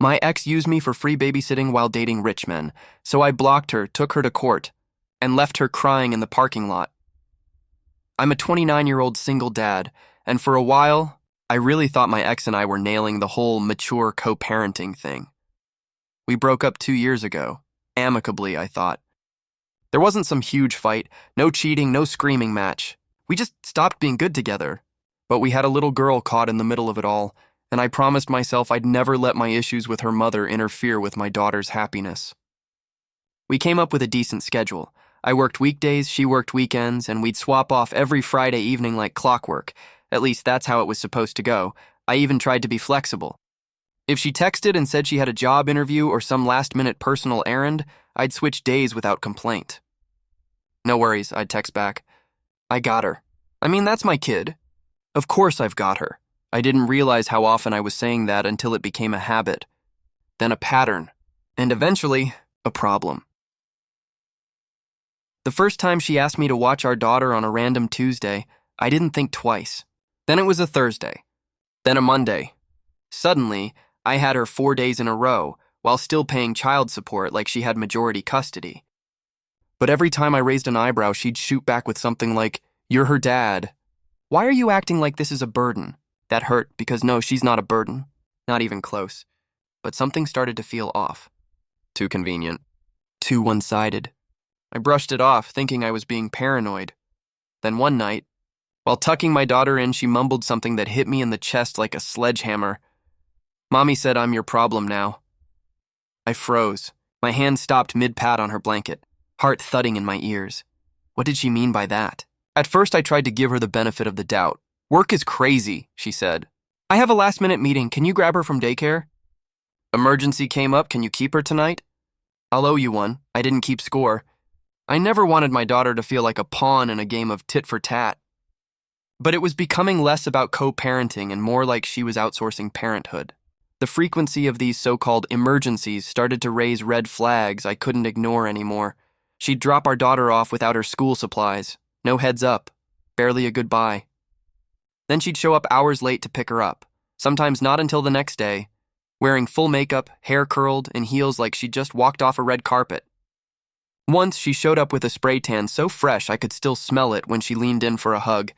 My ex used me for free babysitting while dating rich men, so I blocked her, took her to court, and left her crying in the parking lot. I'm a 29-year-old single dad, and for a while, I really thought my ex and I were nailing the whole mature co-parenting thing. We broke up 2 years ago. Amicably, I thought. There wasn't some huge fight, no cheating, no screaming match. We just stopped being good together. But we had a little girl caught in the middle of it all, and I promised myself I'd never let my issues with her mother interfere with my daughter's happiness. We came up with a decent schedule. I worked weekdays, she worked weekends, and we'd swap off every Friday evening like clockwork. At least that's how it was supposed to go. I even tried to be flexible. If she texted and said she had a job interview or some last-minute personal errand, I'd switch days without complaint. No worries, I'd text back. I got her. I mean, that's my kid. Of course I've got her. I didn't realize how often I was saying that until it became a habit, then a pattern, and eventually, a problem. The first time she asked me to watch our daughter on a random Tuesday, I didn't think twice. Then it was a Thursday, then a Monday. Suddenly, I had her 4 days in a row, while still paying child support like she had majority custody. But every time I raised an eyebrow, she'd shoot back with something like, "You're her dad. Why are you acting like this is a burden?" That hurt because no, she's not a burden. Not even close. But something started to feel off. Too convenient. Too one-sided. I brushed it off, thinking I was being paranoid. Then one night, while tucking my daughter in, she mumbled something that hit me in the chest like a sledgehammer. "Mommy said I'm your problem now." I froze. My hand stopped mid-pat on her blanket, heart thudding in my ears. What did she mean by that? At first, I tried to give her the benefit of the doubt. "Work is crazy," she said. "I have a last-minute meeting. Can you grab her from daycare?" "Emergency came up. Can you keep her tonight?" "I'll owe you one. I didn't keep score." I never wanted my daughter to feel like a pawn in a game of tit-for-tat. But it was becoming less about co-parenting and more like she was outsourcing parenthood. The frequency of these so-called emergencies started to raise red flags I couldn't ignore anymore. She'd drop our daughter off without her school supplies. No heads up. Barely a goodbye. Then she'd show up hours late to pick her up, sometimes not until the next day, wearing full makeup, hair curled, and heels like she'd just walked off a red carpet. Once, she showed up with a spray tan so fresh I could still smell it when she leaned in for a hug.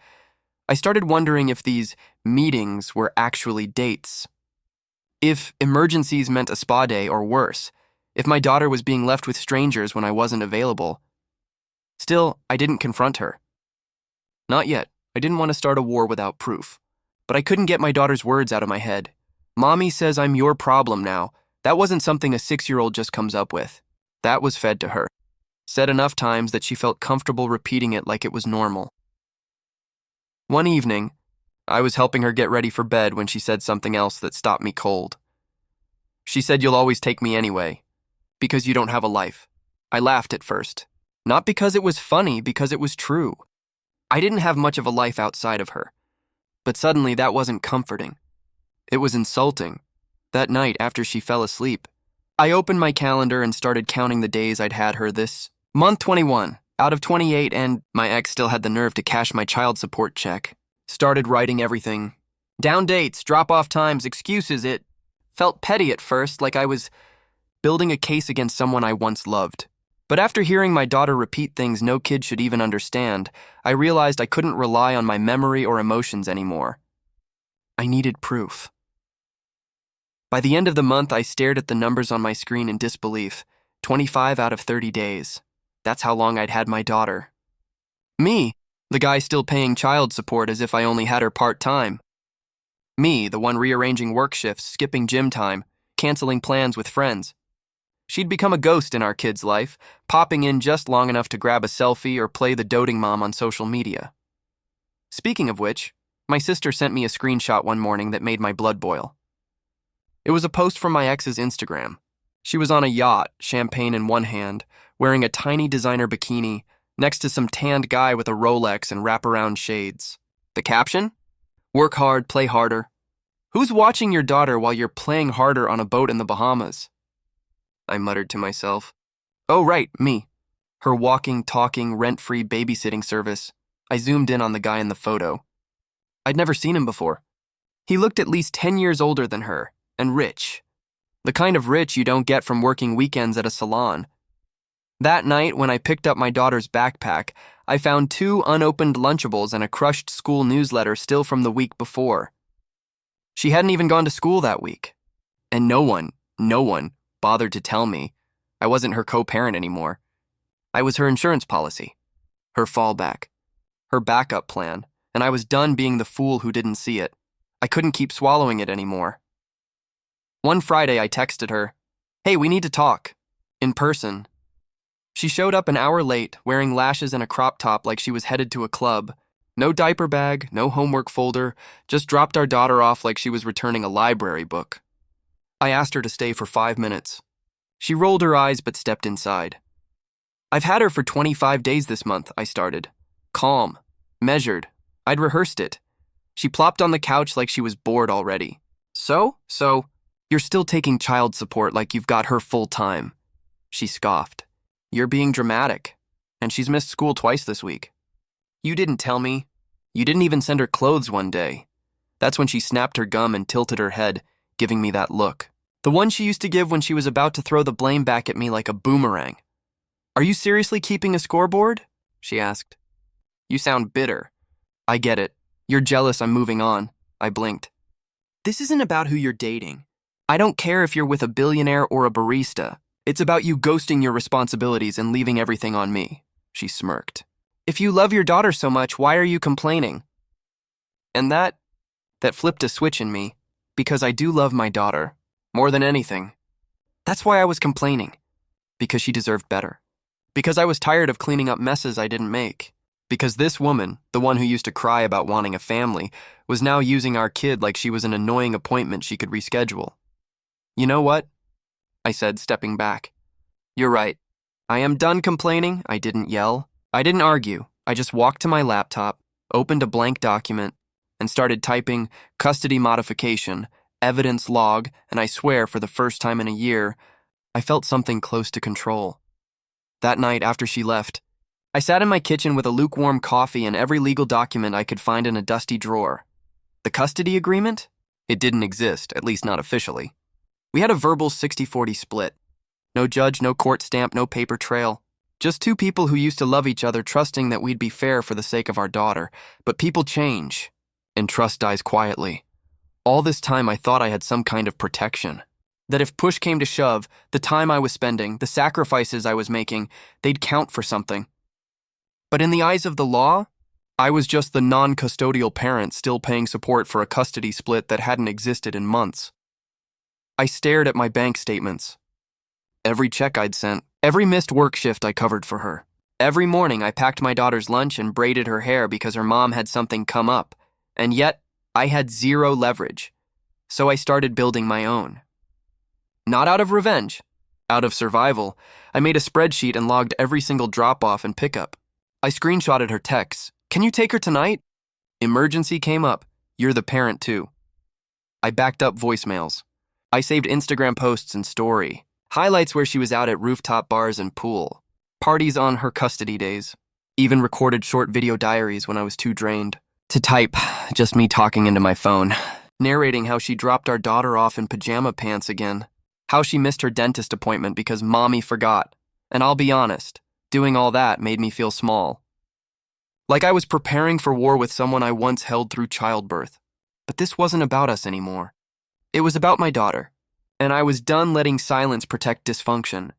I started wondering if these meetings were actually dates. If emergencies meant a spa day or worse, if my daughter was being left with strangers when I wasn't available. Still, I didn't confront her. Not yet. I didn't want to start a war without proof. But I couldn't get my daughter's words out of my head. "Mommy says I'm your problem now." That wasn't something a 6-year-old just comes up with. That was fed to her. Said enough times that she felt comfortable repeating it like it was normal. One evening, I was helping her get ready for bed when she said something else that stopped me cold. She said, "You'll always take me anyway, because you don't have a life." I laughed at first. Not because it was funny, because it was true. I didn't have much of a life outside of her. But suddenly that wasn't comforting. It was insulting. That night, after she fell asleep, I opened my calendar and started counting the days I'd had her this month 21, out of 28, and my ex still had the nerve to cash my child support check. Started writing everything. Down dates, drop-off times, excuses. It felt petty at first, like I was building a case against someone I once loved. But after hearing my daughter repeat things no kid should even understand, I realized I couldn't rely on my memory or emotions anymore. I needed proof. By the end of the month, I stared at the numbers on my screen in disbelief. 25 out of 30 days. That's how long I'd had my daughter. Me, the guy still paying child support as if I only had her part-time. Me, the one rearranging work shifts, skipping gym time, canceling plans with friends. She'd become a ghost in our kid's life, popping in just long enough to grab a selfie or play the doting mom on social media. Speaking of which, my sister sent me a screenshot one morning that made my blood boil. It was a post from my ex's Instagram. She was on a yacht, champagne in one hand, wearing a tiny designer bikini, next to some tanned guy with a Rolex and wraparound shades. The caption? "Work hard, play harder." Who's watching your daughter while you're playing harder on a boat in the Bahamas? I muttered to myself. Oh, right, me. Her walking, talking, rent-free babysitting service. I zoomed in on the guy in the photo. I'd never seen him before. He looked at least 10 years older than her, and rich. The kind of rich you don't get from working weekends at a salon. That night, when I picked up my daughter's backpack, I found 2 unopened Lunchables and a crushed school newsletter still from the week before. She hadn't even gone to school that week. And no one bothered to tell me I wasn't her co-parent anymore. I was her insurance policy, her fallback, her backup plan, and I was done being the fool who didn't see it. I couldn't keep swallowing it anymore. One Friday, I texted her, "Hey, we need to talk. In person." She showed up an hour late, wearing lashes and a crop top like she was headed to a club. No diaper bag, no homework folder, just dropped our daughter off like she was returning a library book. I asked her to stay for 5 minutes. She rolled her eyes but stepped inside. "I've had her for 25 days this month," I started. Calm, measured. I'd rehearsed it. She plopped on the couch like she was bored already. So, you're still taking child support like you've got her full time." She scoffed. "You're being dramatic. And she's missed school twice this week." "You didn't tell me. You didn't even send her clothes one day." That's when she snapped her gum and tilted her head, giving me that look. The one she used to give when she was about to throw the blame back at me like a boomerang. "Are you seriously keeping a scoreboard?" she asked. "You sound bitter." "I get it. You're jealous I'm moving on." I blinked. "This isn't about who you're dating. I don't care if you're with a billionaire or a barista. It's about you ghosting your responsibilities and leaving everything on me." She smirked. "If you love your daughter so much, why are you complaining?" And that flipped a switch in me, because I do love my daughter, more than anything. That's why I was complaining, because she deserved better. Because I was tired of cleaning up messes I didn't make. Because this woman, the one who used to cry about wanting a family, was now using our kid like she was an annoying appointment she could reschedule. "You know what?" I said, stepping back. "You're right. I am done complaining." I didn't yell. I didn't argue. I just walked to my laptop, opened a blank document, and started typing custody modification, evidence log, and I swear for the first time in a year, I felt something close to control. That night after she left, I sat in my kitchen with a lukewarm coffee and every legal document I could find in a dusty drawer. The custody agreement? It didn't exist, at least not officially. We had a verbal 60-40 split. No judge, no court stamp, no paper trail. Just 2 people who used to love each other, trusting that we'd be fair for the sake of our daughter. But people change, and trust dies quietly. All this time I thought I had some kind of protection. That if push came to shove, the time I was spending, the sacrifices I was making, they'd count for something. But in the eyes of the law, I was just the non-custodial parent still paying support for a custody split that hadn't existed in months. I stared at my bank statements. Every check I'd sent, every missed work shift I covered for her. Every morning I packed my daughter's lunch and braided her hair because her mom had something come up. And yet, I had 0 leverage. So I started building my own. Not out of revenge, out of survival. I made a spreadsheet and logged every single drop-off and pickup. I screenshotted her texts. "Can you take her tonight?" Emergency came up. "You're the parent too." I backed up voicemails. I saved Instagram posts and story. Highlights where she was out at rooftop bars and pool. Parties on her custody days. Even recorded short video diaries when I was too drained to type, just me talking into my phone, narrating how she dropped our daughter off in pajama pants again, how she missed her dentist appointment because mommy forgot. And I'll be honest, doing all that made me feel small. Like I was preparing for war with someone I once held through childbirth. But this wasn't about us anymore. It was about my daughter, and I was done letting silence protect dysfunction.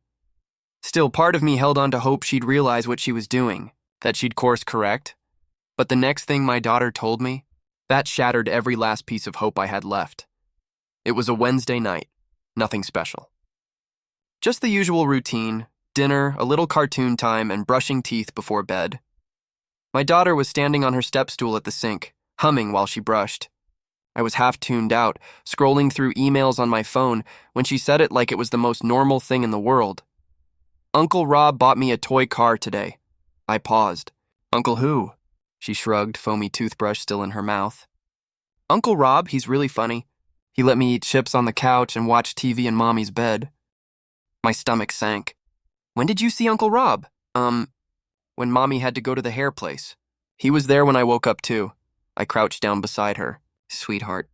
Still, part of me held on to hope she'd realize what she was doing, that she'd course correct. But the next thing my daughter told me, that shattered every last piece of hope I had left. It was a Wednesday night, nothing special. Just the usual routine, dinner, a little cartoon time, and brushing teeth before bed. My daughter was standing on her step stool at the sink, humming while she brushed. I was half tuned out, scrolling through emails on my phone when she said it like it was the most normal thing in the world. "Uncle Rob bought me a toy car today." I paused. "Uncle who?" She shrugged, foamy toothbrush still in her mouth. "Uncle Rob, he's really funny. He let me eat chips on the couch and watch TV in Mommy's bed." My stomach sank. "When did you see Uncle Rob?" When Mommy had to go to the hair place. He was there when I woke up too." I crouched down beside her. "Sweetheart."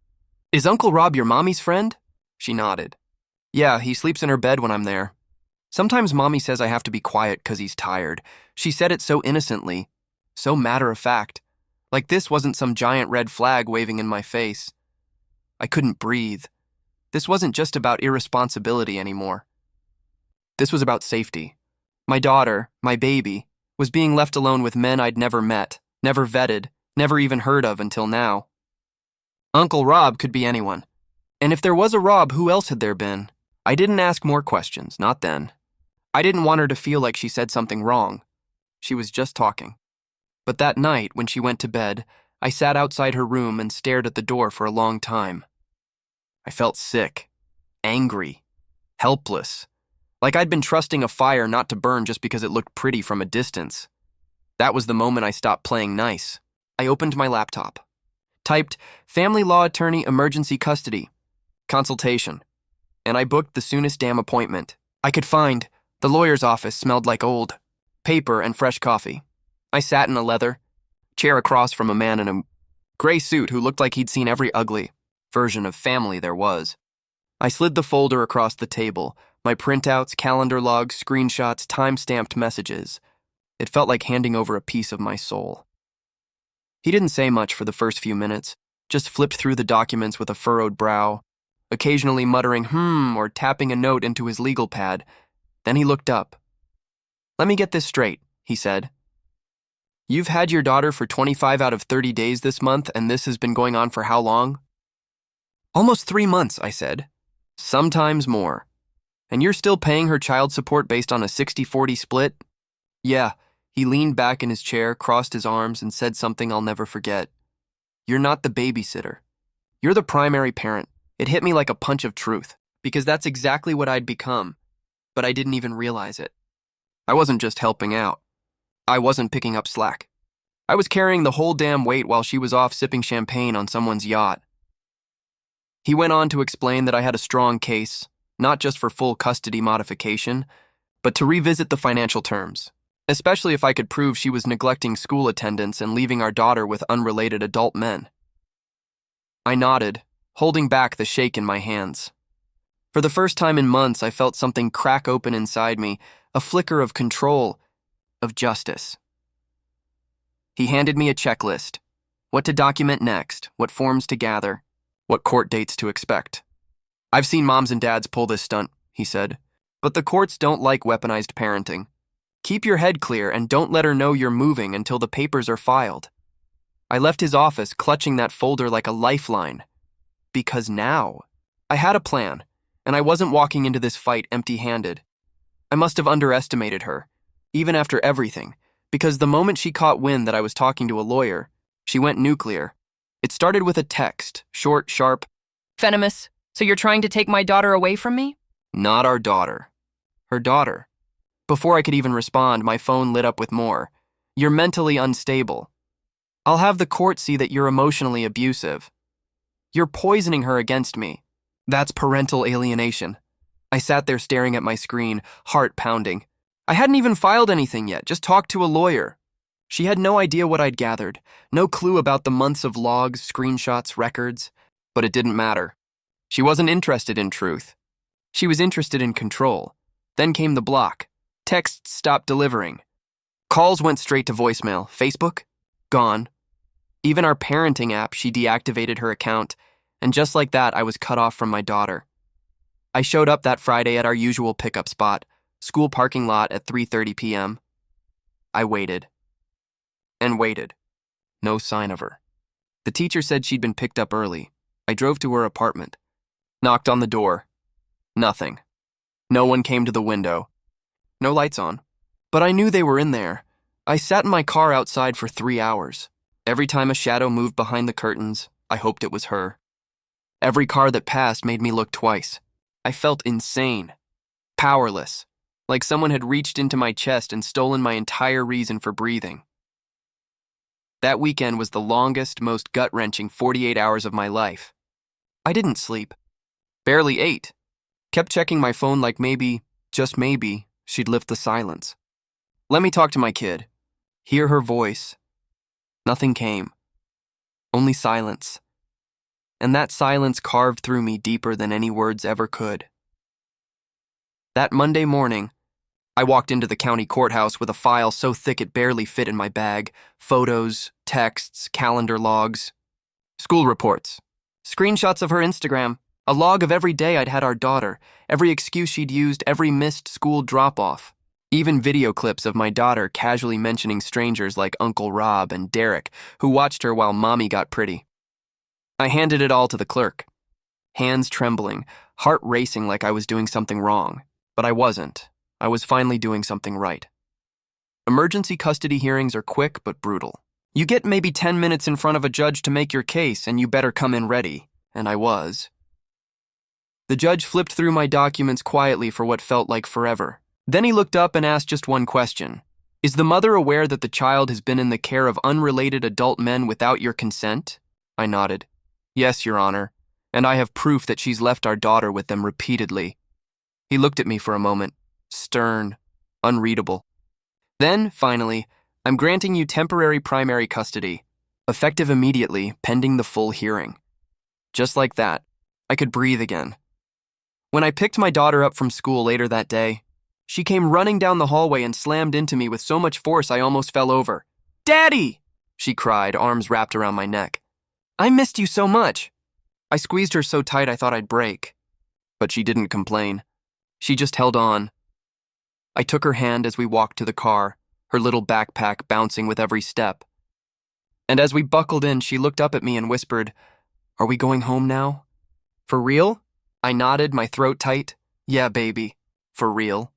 "Is Uncle Rob your mommy's friend?" She nodded. Yeah, he sleeps in her bed when I'm there. Sometimes Mommy says I have to be quiet 'cause he's tired. She said it so innocently, so matter-of-fact. Like this wasn't some giant red flag waving in my face. I couldn't breathe. This wasn't just about irresponsibility anymore. This was about safety. My daughter, my baby, was being left alone with men I'd never met, never vetted, never even heard of until now. Uncle Rob could be anyone. And if there was a Rob, who else had there been? I didn't ask more questions, not then. I didn't want her to feel like she said something wrong. She was just talking. But that night, when she went to bed, I sat outside her room and stared at the door for a long time. I felt sick, angry, helpless, like I'd been trusting a fire not to burn just because it looked pretty from a distance. That was the moment I stopped playing nice. I opened my laptop, typed family law attorney emergency custody, consultation, and I booked the soonest damn appointment I could find. The lawyer's office smelled like old paper and fresh coffee. I sat in a leather chair across from a man in a gray suit who looked like he'd seen every ugly version of family there was. I slid the folder across the table, my printouts, calendar logs, screenshots, time-stamped messages. It felt like handing over a piece of my soul. He didn't say much for the first few minutes, just flipped through the documents with a furrowed brow, occasionally muttering or tapping a note into his legal pad. Then he looked up. "Let me get this straight," he said. "You've had your daughter for 25 out of 30 days this month, and this has been going on for how long?" "Almost 3 months," I said. "Sometimes more. And you're still paying her child support based on a 60-40 split?" "Yeah." He leaned back in his chair, crossed his arms, and said something I'll never forget. "You're not the babysitter. You're the primary parent." It hit me like a punch of truth, because that's exactly what I'd become, but I didn't even realize it. I wasn't just helping out. I wasn't picking up slack. I was carrying the whole damn weight while she was off sipping champagne on someone's yacht. He went on to explain that I had a strong case, not just for full custody modification, but to revisit the financial terms, especially if I could prove she was neglecting school attendance and leaving our daughter with unrelated adult men. I nodded, holding back the shake in my hands. For the first time in months, I felt something crack open inside me, a flicker of control, of justice. He handed me a checklist. What to document next, what forms to gather, what court dates to expect. "I've seen moms and dads pull this stunt," he said, "but the courts don't like weaponized parenting. Keep your head clear and don't let her know you're moving until the papers are filed." I left his office clutching that folder like a lifeline. Because now, I had a plan, and I wasn't walking into this fight empty-handed. I must have underestimated her, even after everything, because the moment she caught wind that I was talking to a lawyer, she went nuclear. It started with a text, short, sharp. "Venomous, so you're trying to take my daughter away from me?" "Not our daughter. Her daughter." Before I could even respond, my phone lit up with more. "You're mentally unstable. I'll have the court see that you're emotionally abusive. You're poisoning her against me. That's parental alienation." I sat there staring at my screen, heart pounding. I hadn't even filed anything yet, just talked to a lawyer. She had no idea what I'd gathered, no clue about the months of logs, screenshots, records, but it didn't matter. She wasn't interested in truth. She was interested in control. Then came the block. Texts stopped delivering. Calls went straight to voicemail. Facebook? Gone. Even our parenting app, she deactivated her account, and just like that, I was cut off from my daughter. I showed up that Friday at our usual pickup spot, school parking lot at 3:30 p.m. I waited. And waited. No sign of her. The teacher said she'd been picked up early. I drove to her apartment. Knocked on the door. Nothing. No one came to the window. No lights on. But I knew they were in there. I sat in my car outside for 3 hours. Every time a shadow moved behind the curtains, I hoped it was her. Every car that passed made me look twice. I felt insane. Powerless. Like someone had reached into my chest and stolen my entire reason for breathing. That weekend was the longest, most gut-wrenching 48 hours of my life. I didn't sleep. Barely ate. Kept checking my phone like maybe, just maybe, she'd lift the silence. Let me talk to my kid. Hear her voice. Nothing came. Only silence. And that silence carved through me deeper than any words ever could. That Monday morning, I walked into the county courthouse with a file so thick it barely fit in my bag: photos, texts, calendar logs, school reports, screenshots of her Instagram, a log of every day I'd had our daughter, every excuse she'd used, every missed school drop-off, even video clips of my daughter casually mentioning strangers like Uncle Rob and Derek, who watched her while mommy got pretty. I handed it all to the clerk, hands trembling, heart racing like I was doing something wrong. But I wasn't. I was finally doing something right. Emergency custody hearings are quick but brutal. You get maybe 10 minutes in front of a judge to make your case, and you better come in ready. And I was. The judge flipped through my documents quietly for what felt like forever. Then he looked up and asked just one question. Is the mother aware that the child has been in the care of unrelated adult men without your consent? I nodded. Yes, Your Honor, and I have proof that she's left our daughter with them repeatedly. He looked at me for a moment, stern, unreadable. Then, finally, I'm granting you temporary primary custody, effective immediately, pending the full hearing. Just like that, I could breathe again. When I picked my daughter up from school later that day, she came running down the hallway and slammed into me with so much force I almost fell over. "Daddy!" she cried, arms wrapped around my neck. "I missed you so much." I squeezed her so tight I thought I'd break. But she didn't complain. She just held on. I took her hand as we walked to the car, her little backpack bouncing with every step. And as we buckled in, she looked up at me and whispered, "Are we going home now?" "For real?" I nodded, my throat tight. "Yeah, baby, for real."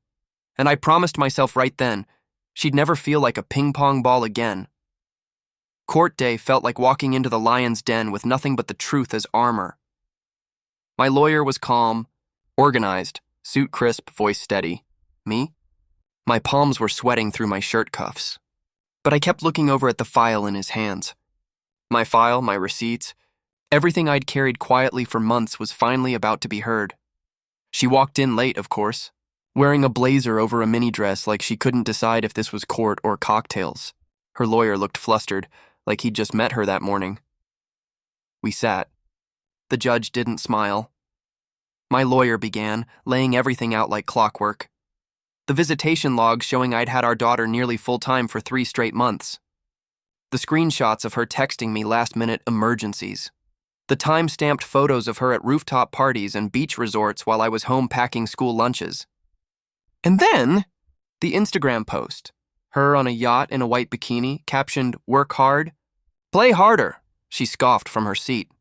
And I promised myself right then, she'd never feel like a ping-pong ball again. Court day felt like walking into the lion's den with nothing but the truth as armor. My lawyer was calm, organized, suit crisp, voice steady. Me? My palms were sweating through my shirt cuffs. But I kept looking over at the file in his hands. My file, my receipts, everything I'd carried quietly for months was finally about to be heard. She walked in late, of course, wearing a blazer over a mini dress like she couldn't decide if this was court or cocktails. Her lawyer looked flustered, like he'd just met her that morning. We sat. The judge didn't smile. My lawyer began, laying everything out like clockwork. The visitation logs showing I'd had our daughter nearly full-time for 3 straight months. The screenshots of her texting me last-minute emergencies. The time-stamped photos of her at rooftop parties and beach resorts while I was home packing school lunches. And then, the Instagram post. Her on a yacht in a white bikini, captioned, "Work hard." "Play harder," she scoffed from her seat.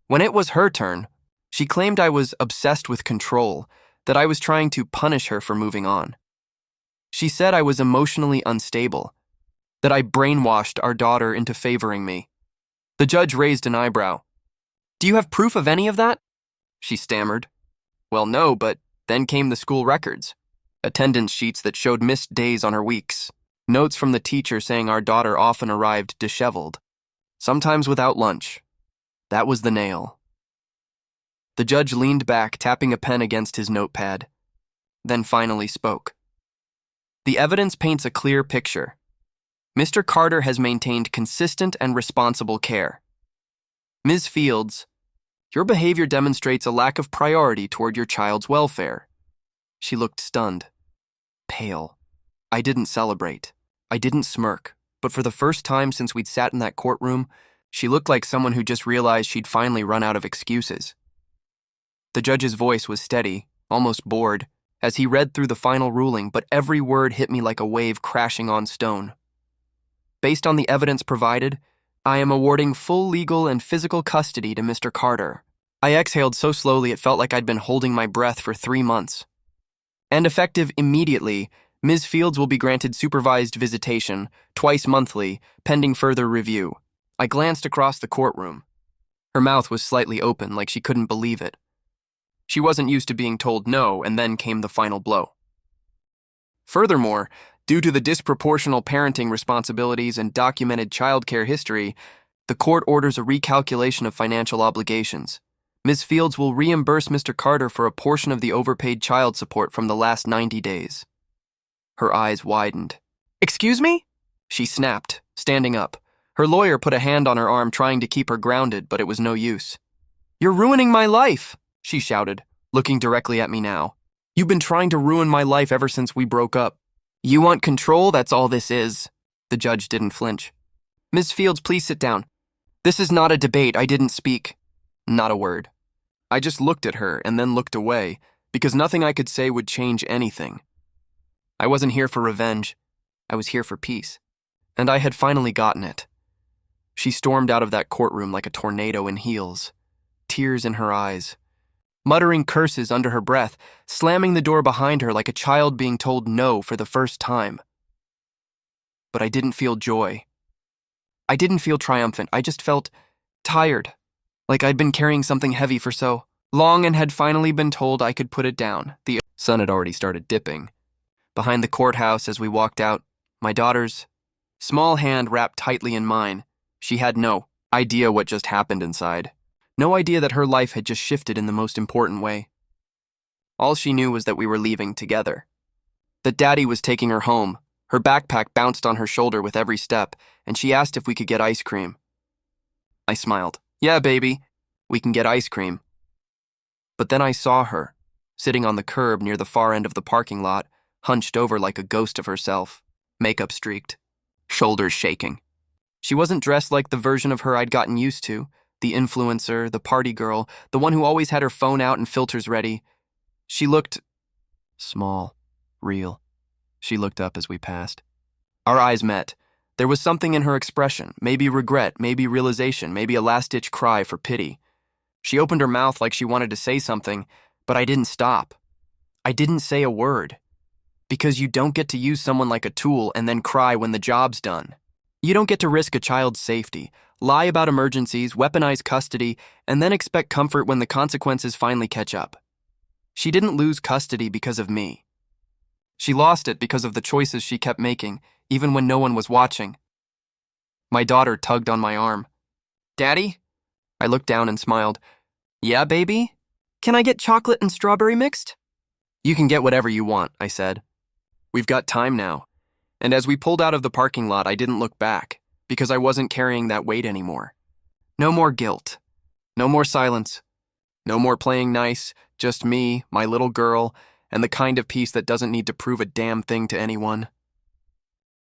When it was her turn, she claimed I was obsessed with control, that I was trying to punish her for moving on. She said I was emotionally unstable, that I brainwashed our daughter into favoring me. The judge raised an eyebrow. "Do you have proof of any of that?" She stammered. "Well, no, but then came the school records. Attendance sheets that showed missed days on her weeks. Notes from the teacher saying our daughter often arrived disheveled, sometimes without lunch. That was the nail." The judge leaned back, tapping a pen against his notepad, then finally spoke. "The evidence paints a clear picture. Mr. Carter has maintained consistent and responsible care. Ms. Fields, your behavior demonstrates a lack of priority toward your child's welfare." She looked stunned, pale. I didn't celebrate. I didn't smirk, but for the first time since we'd sat in that courtroom, she looked like someone who just realized she'd finally run out of excuses. The judge's voice was steady, almost bored, as he read through the final ruling, but every word hit me like a wave crashing on stone. "Based on the evidence provided, I am awarding full legal and physical custody to Mr. Carter." I exhaled so slowly it felt like I'd been holding my breath for 3 months. "And effective immediately, Ms. Fields will be granted supervised visitation, twice monthly, pending further review." I glanced across the courtroom. Her mouth was slightly open, like she couldn't believe it. She wasn't used to being told no, and then came the final blow. Furthermore, due to the disproportional parenting responsibilities and documented childcare history, the court orders a recalculation of financial obligations. Ms. Fields will reimburse Mr. Carter for a portion of the overpaid child support from the last 90 days. Her eyes widened. "Excuse me?" She snapped, standing up. Her lawyer put a hand on her arm, trying to keep her grounded, but it was no use. "You're ruining my life," she shouted, looking directly at me now. You've been trying to ruin my life ever since we broke up. You want control? That's all this is. The judge didn't flinch. Ms. Fields, please sit down. This is not a debate. I didn't speak. Not a word. I just looked at her and then looked away, because nothing I could say would change anything. I wasn't here for revenge. I was here for peace. And I had finally gotten it. She stormed out of that courtroom like a tornado in heels, tears in her eyes, muttering curses under her breath, slamming the door behind her like a child being told no for the first time. But I didn't feel joy. I didn't feel triumphant. I just felt tired, like I'd been carrying something heavy for so long and had finally been told I could put it down. The sun had already started dipping. Behind the courthouse as we walked out, my daughter's small hand wrapped tightly in mine. She had no idea what just happened inside. No idea that her life had just shifted in the most important way. All she knew was that we were leaving together. That Daddy was taking her home. Her backpack bounced on her shoulder with every step, and she asked if we could get ice cream. I smiled. Yeah, baby, we can get ice cream. But then I saw her, sitting on the curb near the far end of the parking lot, hunched over like a ghost of herself, makeup streaked, shoulders shaking. She wasn't dressed like the version of her I'd gotten used to, the influencer, the party girl, the one who always had her phone out and filters ready. She looked small, real. She looked up as we passed. Our eyes met. There was something in her expression, maybe regret, maybe realization, maybe a last-ditch cry for pity. She opened her mouth like she wanted to say something, but I didn't stop. I didn't say a word. Because you don't get to use someone like a tool and then cry when the job's done. You don't get to risk a child's safety, lie about emergencies, weaponize custody, and then expect comfort when the consequences finally catch up. She didn't lose custody because of me. She lost it because of the choices she kept making, even when no one was watching. My daughter tugged on my arm. Daddy? I looked down and smiled. Yeah, baby? Can I get chocolate and strawberry mixed? You can get whatever you want, I said. We've got time now. And as we pulled out of the parking lot, I didn't look back, because I wasn't carrying that weight anymore. No more guilt. No more silence. No more playing nice, just me, my little girl, and the kind of peace that doesn't need to prove a damn thing to anyone.